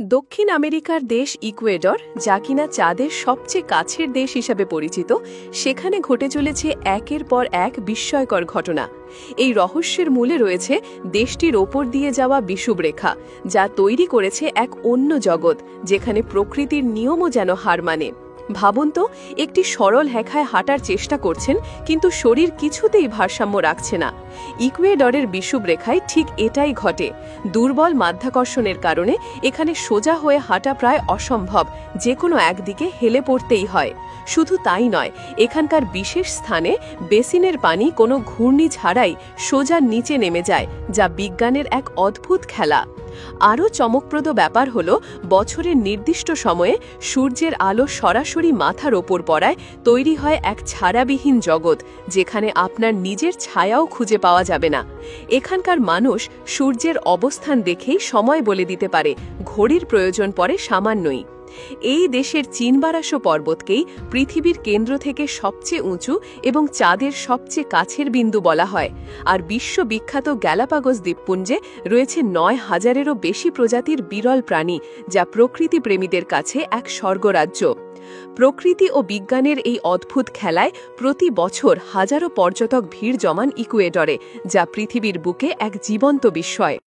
দক্ষিণ আমেরিকার দেশ ইকুয়েডর, যা কিনা চাঁদের সবচেয়ে কাছের দেশ হিসাবে পরিচিত, সেখানে ঘটে চলেছে একের পর এক বিস্ময়কর ঘটনা। এই রহস্যের মূলে রয়েছে দেশটির ওপর দিয়ে যাওয়া বিষুবরেখা, যা তৈরি করেছে এক অন্য জগৎ, যেখানে প্রকৃতির নিয়মও যেন হার মানে। ভাবুন তো, একটি সরল রেখায় হাঁটার চেষ্টা করছেন, কিন্তু শরীর কিছুতেই ভারসাম্য রাখছে না। ইকুয়েডরের বিষুবরেখায় ঠিক এটাই ঘটে। দুর্বল মাধ্যাকর্ষণের কারণে এখানে সোজা হয়ে হাঁটা প্রায় অসম্ভব, যে কোনো একদিকে হেলে পড়তেই হয়। শুধু তাই নয়, এখানকার বিশেষ স্থানে বেসিনের পানি কোনো ঘূর্ণি ছাড়াই সোজা নিচে নেমে যায়, যা বিজ্ঞানের এক অদ্ভুত খেলা। আরও চমকপ্রদ ব্যাপার হল, বছরের নির্দিষ্ট সময়ে সূর্যের আলো সরাসরি মাথার ওপর পড়ায় তৈরি হয় এক ছায়াবিহীন জগৎ, যেখানে আপনার নিজের ছায়াও খুঁজে পাওয়া যাবে না। এখানকার মানুষ সূর্যের অবস্থান দেখেই সময় বলে দিতে পারে, ঘড়ির প্রয়োজন পড়ে সামান্যই। এই দেশের চিনবারাসো পর্বতকেই পৃথিবীর কেন্দ্র থেকে সবচেয়ে উঁচু এবং চাঁদের সবচেয়ে কাছের বিন্দু বলা হয়। আর বিশ্ববিখ্যাত গ্যালাপাগোস দ্বীপপুঞ্জে রয়েছে ৯,০০০-এরও বেশি প্রজাতির বিরল প্রাণী, যা প্রকৃতিপ্রেমীদের কাছে এক স্বর্গরাজ্য। প্রকৃতি ও বিজ্ঞানের এই অদ্ভুত খেলায় প্রতি বছর হাজারো পর্যটক ভিড় জমান ইকুয়েডরে, যা পৃথিবীর বুকে এক জীবন্ত বিস্ময়।